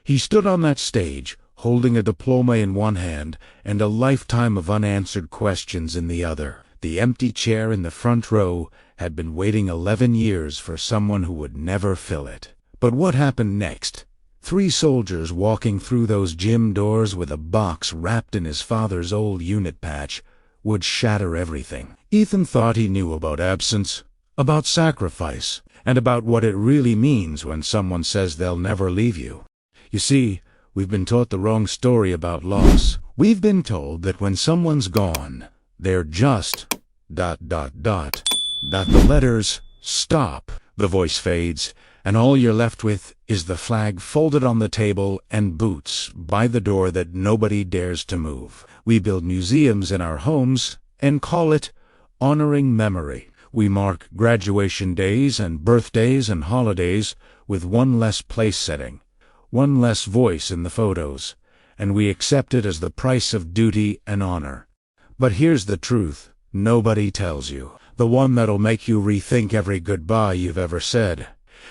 He stood on that stage, holding a diploma in one hand and a lifetime of unanswered questions in the other. The empty chair in the front row had been waiting 11 years for someone who would never fill it. But what happened next? 3 soldiers walking through those gym doors with a box wrapped in his father's old unit patch would shatter everything. Ethan thought he knew about absence, about sacrifice, and about what it really means when someone says they'll never leave you. You see, we've been taught the wrong story about loss. We've been told that when someone's gone, they're just ... that the letters stop. The voice fades, and all you're left with is the flag folded on the table and boots by the door that nobody dares to move. We build museums in our homes and call it honoring memory. We mark graduation days and birthdays and holidays with one less place setting, one less voice in the photos, and we accept it as the price of duty and honor. But here's the truth nobody tells you, the one that'll make you rethink every goodbye you've ever said.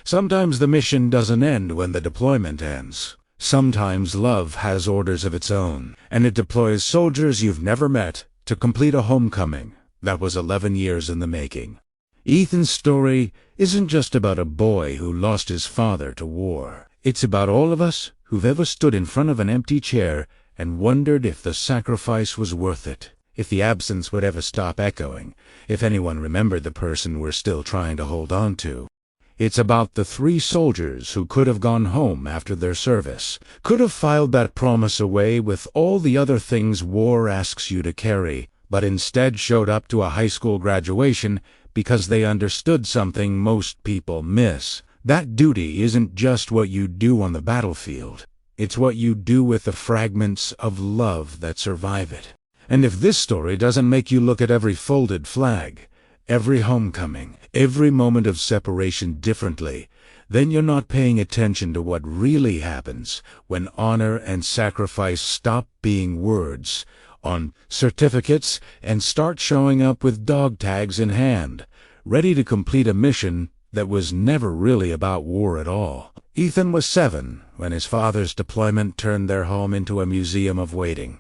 Sometimes the mission doesn't end when the deployment ends. Sometimes love has orders of its own, and it deploys soldiers you've never met to complete a homecoming that was 11 years in the making. Ethan's story isn't just about a boy who lost his father to war. It's about all of us who've ever stood in front of an empty chair and wondered if the sacrifice was worth it, if the absence would ever stop echoing, if anyone remembered the person we're still trying to hold on to. It's about the 3 soldiers who could have gone home after their service, could have filed that promise away with all the other things war asks you to carry, but instead showed up to a high school graduation because they understood something most people miss. That duty isn't just what you do on the battlefield. It's what you do with the fragments of love that survive it. And if this story doesn't make you look at every folded flag, every homecoming, every moment of separation differently, then you're not paying attention to what really happens when honor and sacrifice stop being words on certificates and start showing up with dog tags in hand, ready to complete a mission that was never really about war at all. Ethan was 7 when his father's deployment turned their home into a museum of waiting.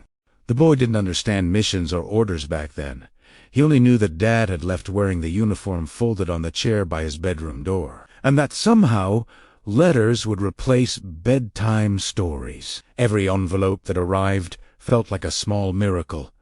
The boy didn't understand missions or orders back then. He only knew that Dad had left wearing the uniform folded on the chair by his bedroom door, and that somehow letters would replace bedtime stories. Every envelope that arrived felt like a small miracle,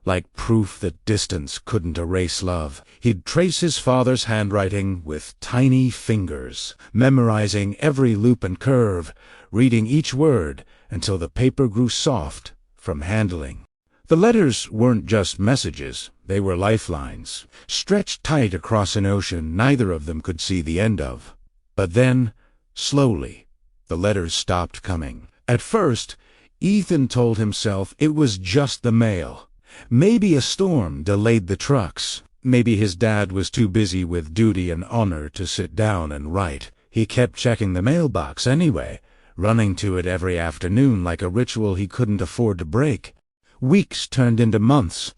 like proof that distance couldn't erase love. He'd trace his father's handwriting with tiny fingers, memorizing every loop and curve, reading each word until the paper grew soft from handling. The letters weren't just messages, they were lifelines, stretched tight across an ocean neither of them could see the end of. But then, slowly, the letters stopped coming. At first, Ethan told himself it was just the mail. Maybe a storm delayed the trucks. Maybe his dad was too busy with duty and honor to sit down and write. He kept checking the mailbox anyway, running to it every afternoon like a ritual he couldn't afford to break. Weeks turned into months,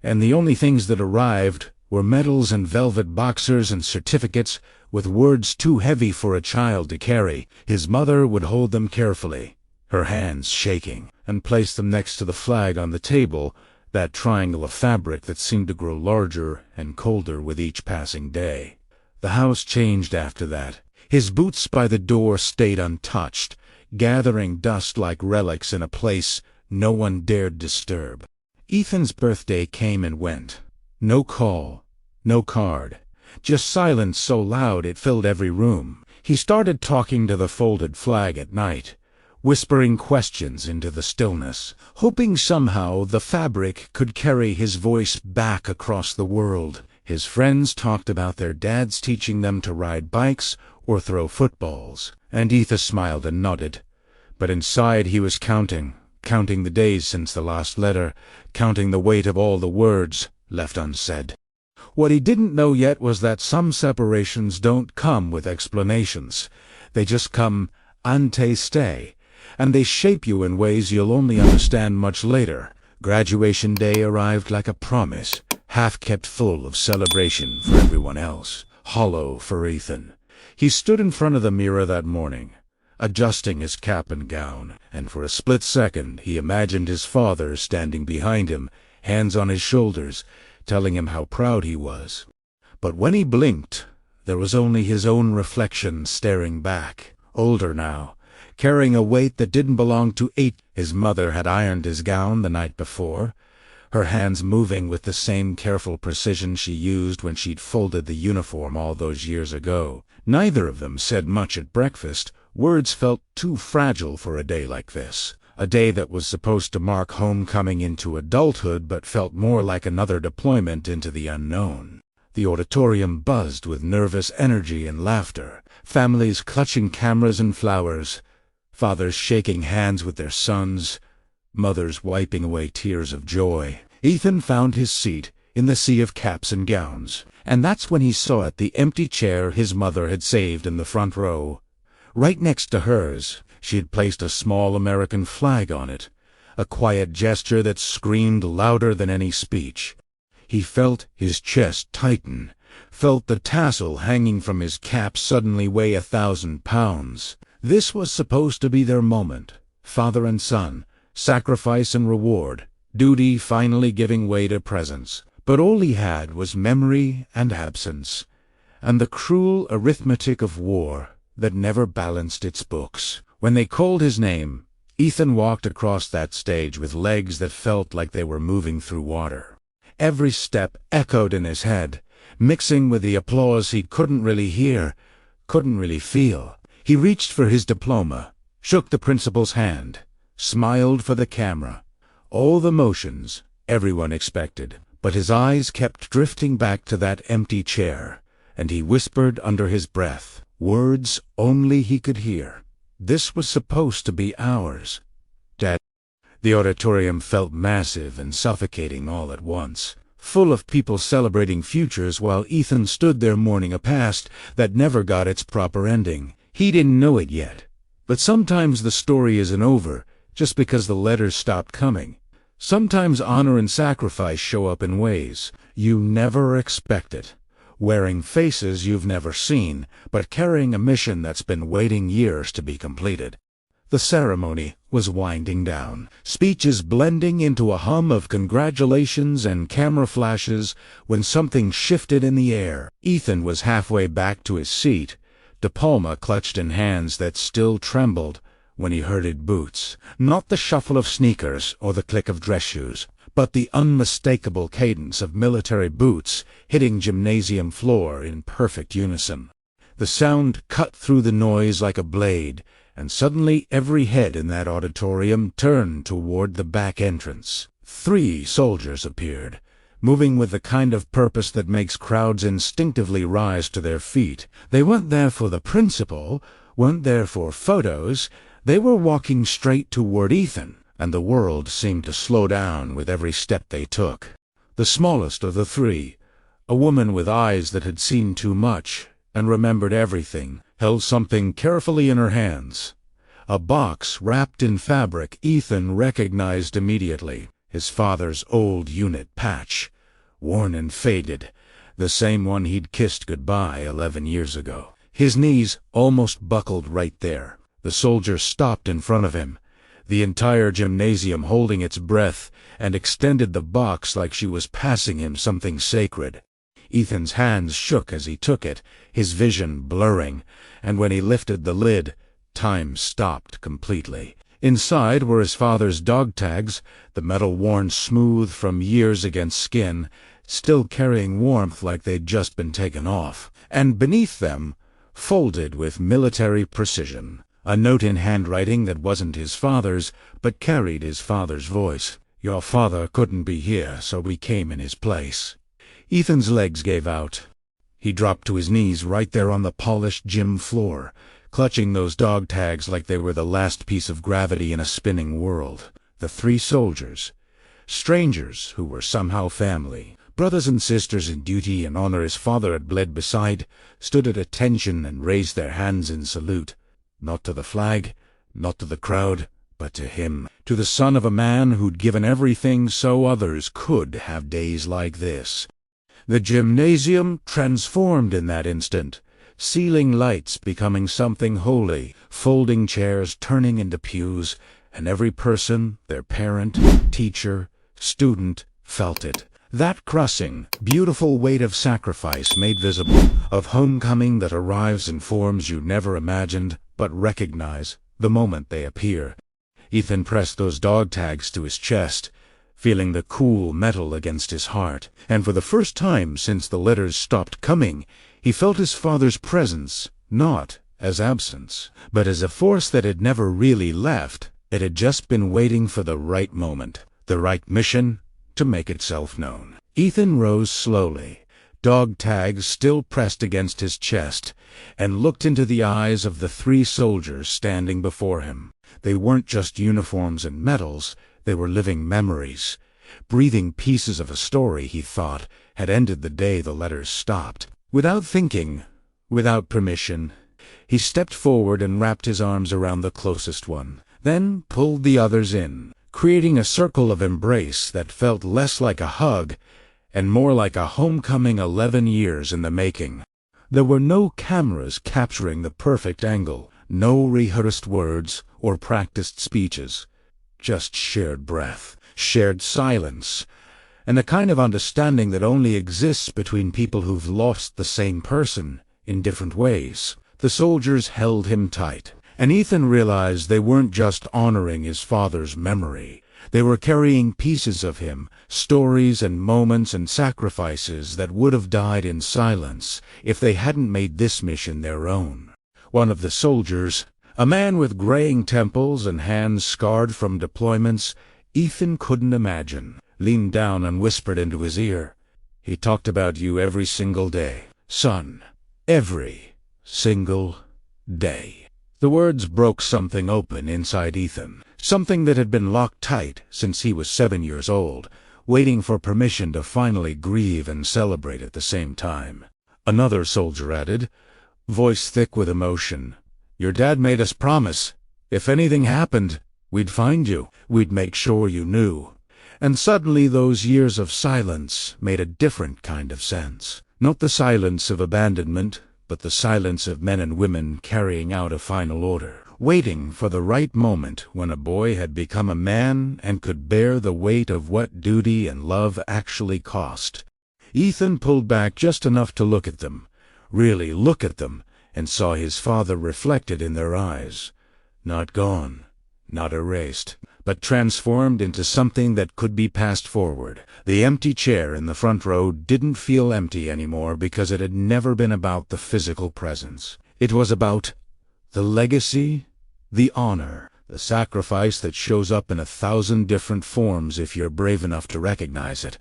and the only things that arrived were medals and velvet boxers and certificates with words too heavy for a child to carry. His mother would hold them carefully, her hands shaking, and place them next to the flag on the table, that triangle of fabric that seemed to grow larger and colder with each passing day. The house changed after that. His boots by the door stayed untouched, gathering dust like relics in a place no one dared disturb. Ethan's birthday came and went. No call, no card, just silence so loud it filled every room. He started talking to the folded flag at night, whispering questions into the stillness, hoping somehow the fabric could carry his voice back across the world. His friends talked about their dads teaching them to ride bikes or throw footballs, and Ethan smiled and nodded. But inside he was counting the days since the last letter, counting the weight of all the words left unsaid. What he didn't know yet was that some separations don't come with explanations. They just come ante ste, and they shape you in ways you'll only understand much later. Graduation day arrived like a promise, half kept full of celebration for everyone else, hollow for Ethan. He stood in front of the mirror that morning, adjusting his cap and gown, and for a split second he imagined his father standing behind him, hands on his shoulders, telling him how proud he was. But when he blinked, there was only his own reflection staring back, older now, carrying a weight that didn't belong to 8. His mother had ironed his gown the night before, her hands moving with the same careful precision she used when she'd folded the uniform all those years ago. Neither of them said much at breakfast. Words felt too fragile for a day like this, a day that was supposed to mark homecoming into adulthood but felt more like another deployment into the unknown. The auditorium buzzed with nervous energy and laughter, families clutching cameras and flowers, fathers shaking hands with their sons, mothers wiping away tears of joy. Ethan found his seat in the sea of caps and gowns, and that's when he saw it, the empty chair his mother had saved in the front row. Right next to hers, she had placed a small American flag on it, a quiet gesture that screamed louder than any speech. He felt his chest tighten, felt the tassel hanging from his cap suddenly weigh 1,000 pounds. This was supposed to be their moment, father and son, sacrifice and reward, duty finally giving way to presence. But all he had was memory and absence, and the cruel arithmetic of war that never balanced its books. When they called his name, Ethan walked across that stage with legs that felt like they were moving through water. Every step echoed in his head, mixing with the applause he couldn't really hear, couldn't really feel. He reached for his diploma, shook the principal's hand, smiled for the camera. All the motions everyone expected, but his eyes kept drifting back to that empty chair, and he whispered under his breath, words only he could hear. This was supposed to be ours, Dad. The auditorium felt massive and suffocating all at once, full of people celebrating futures while Ethan stood there mourning a past that never got its proper ending. He didn't know it yet, but sometimes the story isn't over just because the letters stopped coming. Sometimes honor and sacrifice show up in ways you never expected, wearing faces you've never seen, but carrying a mission that's been waiting years to be completed. The ceremony was winding down, speeches blending into a hum of congratulations and camera flashes, when something shifted in the air. Ethan was halfway back to his seat, diploma clutched in hands that still trembled, when he heard boots, not the shuffle of sneakers or the click of dress shoes, but the unmistakable cadence of military boots hitting gymnasium floor in perfect unison. The sound cut through the noise like a blade, and suddenly every head in that auditorium turned toward the back entrance. 3 soldiers appeared, moving with the kind of purpose that makes crowds instinctively rise to their feet. They weren't there for the principal, weren't there for photos. They were walking straight toward Ethan, and the world seemed to slow down with every step they took. The smallest of the 3, a woman with eyes that had seen too much and remembered everything, held something carefully in her hands. A box wrapped in fabric Ethan recognized immediately, his father's old unit patch, worn and faded, the same one he'd kissed goodbye 11 years ago. His knees almost buckled right there. The soldier stopped in front of him, the entire gymnasium holding its breath, and extended the box like she was passing him something sacred. Ethan's hands shook as he took it, his vision blurring, and when he lifted the lid, time stopped completely. Inside were his father's dog tags, the metal worn smooth from years against skin, still carrying warmth like they'd just been taken off. And beneath them, folded with military precision, a note in handwriting that wasn't his father's, but carried his father's voice. "Your father couldn't be here, so we came in his place." Ethan's legs gave out. He dropped to his knees right there on the polished gym floor, clutching those dog tags like they were the last piece of gravity in a spinning world. The 3 soldiers, strangers who were somehow family, brothers and sisters in duty and honor his father had bled beside, stood at attention and raised their hands in salute. Not to the flag, not to the crowd, but to him, to the son of a man who'd given everything so others could have days like this. The gymnasium transformed in that instant. ceiling lights becoming something holy, folding chairs turning into pews, and every person, their parent, teacher, student, felt it. That crushing, beautiful weight of sacrifice made visible, of homecoming that arrives in forms you never imagined, but recognize the moment they appear. Ethan pressed those dog tags to his chest, feeling the cool metal against his heart, and for the first time since the letters stopped coming, he felt his father's presence, not as absence, but as a force that had never really left. It had just been waiting for the right moment, the right mission, to make itself known. Ethan rose slowly, dog tags still pressed against his chest, and looked into the eyes of the 3 soldiers standing before him. They weren't just uniforms and medals, they were living memories, breathing pieces of a story he thought had ended the day the letters stopped. Without thinking, without permission, he stepped forward and wrapped his arms around the closest one, then pulled the others in, creating a circle of embrace that felt less like a hug and more like a homecoming 11 years in the making. There were no cameras capturing the perfect angle, no rehearsed words or practiced speeches, just shared breath, shared silence, and a kind of understanding that only exists between people who've lost the same person in different ways. The soldiers held him tight, and Ethan realized they weren't just honoring his father's memory. They were carrying pieces of him, stories and moments and sacrifices that would have died in silence if they hadn't made this mission their own. One of the soldiers, a man with graying temples and hands scarred from deployments Ethan couldn't imagine, leaned down and whispered into his ear, "He talked about you every single day, son. Every single day." The words broke something open inside Ethan, something that had been locked tight since he was 7 years old, waiting for permission to finally grieve and celebrate at the same time. Another soldier added, voice thick with emotion, "Your dad made us promise. If anything happened, we'd find you. We'd make sure you knew." And suddenly those years of silence made a different kind of sense. Not the silence of abandonment, but the silence of men and women carrying out a final order, waiting for the right moment when a boy had become a man and could bear the weight of what duty and love actually cost. Ethan pulled back just enough to look at them, really look at them, and saw his father reflected in their eyes. Not gone, not erased, but transformed into something that could be passed forward. The empty chair in the front row didn't feel empty anymore because it had never been about the physical presence. It was about the legacy, the honor, the sacrifice that shows up in 1,000 different forms if you're brave enough to recognize it.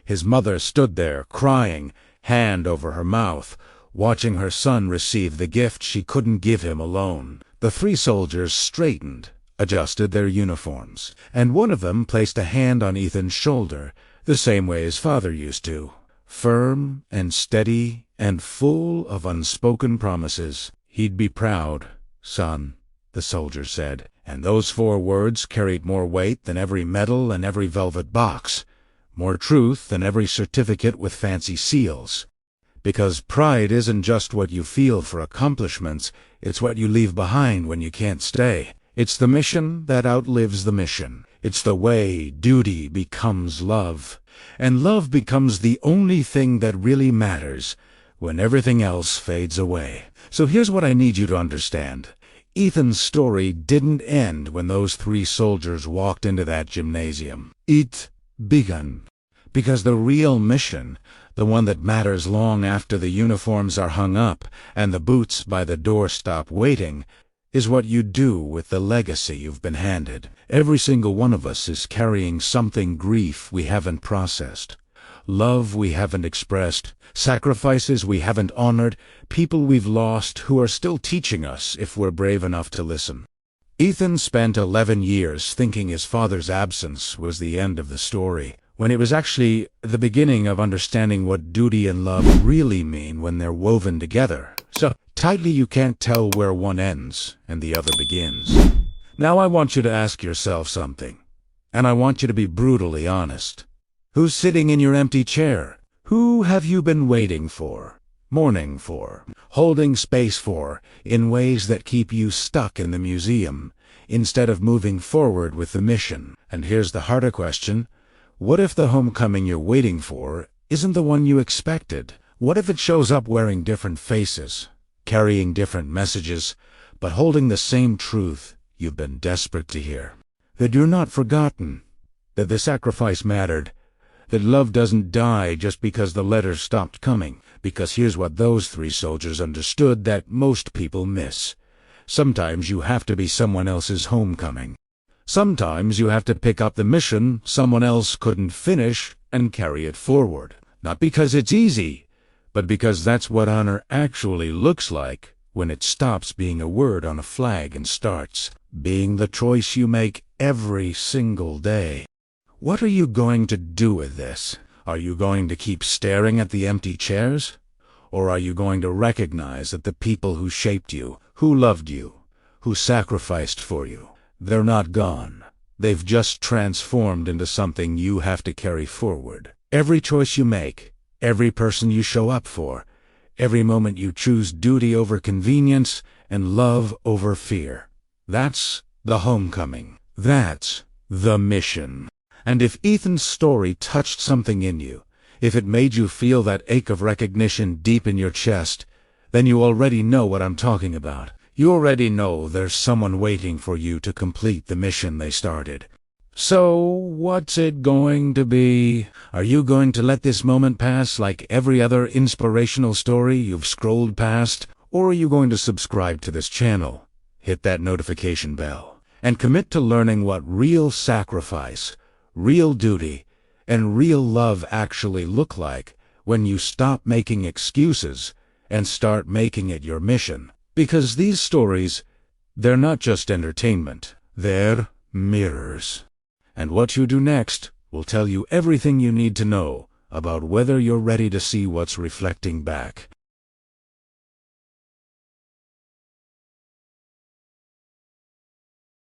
His mother stood there, crying, hand over her mouth, watching her son receive the gift she couldn't give him alone. The 3 soldiers straightened, adjusted their uniforms, and one of them placed a hand on Ethan's shoulder, the same way his father used to, firm and steady and full of unspoken promises. "He'd be proud, son," the soldier said, and those 4 words carried more weight than every medal and every velvet box, more truth than every certificate with fancy seals. Because pride isn't just what you feel for accomplishments, it's what you leave behind when you can't stay. It's the mission that outlives the mission. It's the way duty becomes love, and love becomes the only thing that really matters when everything else fades away. So here's what I need you to understand. Ethan's story didn't end when those 3 soldiers walked into that gymnasium. It began. Because the real mission, the one that matters long after the uniforms are hung up and the boots by the door stop waiting, is what you do with the legacy you've been handed. Every single one of us is carrying something, grief we haven't processed, love we haven't expressed, sacrifices we haven't honored, people we've lost who are still teaching us if we're brave enough to listen. Ethan spent 11 years thinking his father's absence was the end of the story, when it was actually the beginning of understanding what duty and love really mean when they're woven together. So tightly you can't tell where one ends and the other begins. Now I want you to ask yourself something, and I want you to be brutally honest. Who's sitting in your empty chair? Who have you been waiting for? mourning for, holding space for, in ways that keep you stuck in the museum, instead of moving forward with the mission. And here's the harder question. What if the homecoming you're waiting for isn't the one you expected? What if it shows up wearing different faces, carrying different messages, but holding the same truth you've been desperate to hear? That you're not forgotten, that the sacrifice mattered, that love doesn't die just because the letters stopped coming. Because here's what those 3 soldiers understood that most people miss. Sometimes you have to be someone else's homecoming. Sometimes you have to pick up the mission someone else couldn't finish and carry it forward. Not because it's easy, but because that's what honor actually looks like when it stops being a word on a flag and starts being the choice you make every single day. What are you going to do with this? Are you going to keep staring at the empty chairs? Or are you going to recognize that the people who shaped you, who loved you, who sacrificed for you, they're not gone. They've just transformed into something you have to carry forward. Every choice you make, every person you show up for, every moment you choose duty over convenience and love over fear. That's the homecoming. That's the mission. And if Ethan's story touched something in you, if it made you feel that ache of recognition deep in your chest, then you already know what I'm talking about. You already know there's someone waiting for you to complete the mission they started. So, what's it going to be? Are you going to let this moment pass like every other inspirational story you've scrolled past? Or are you going to subscribe to this channel, hit that notification bell, and commit to learning what real sacrifice, real duty, and real love actually look like when you stop making excuses and start making it your mission? Because these stories, they're not just entertainment, they're mirrors. And what you do next will tell you everything you need to know about whether you're ready to see what's reflecting back.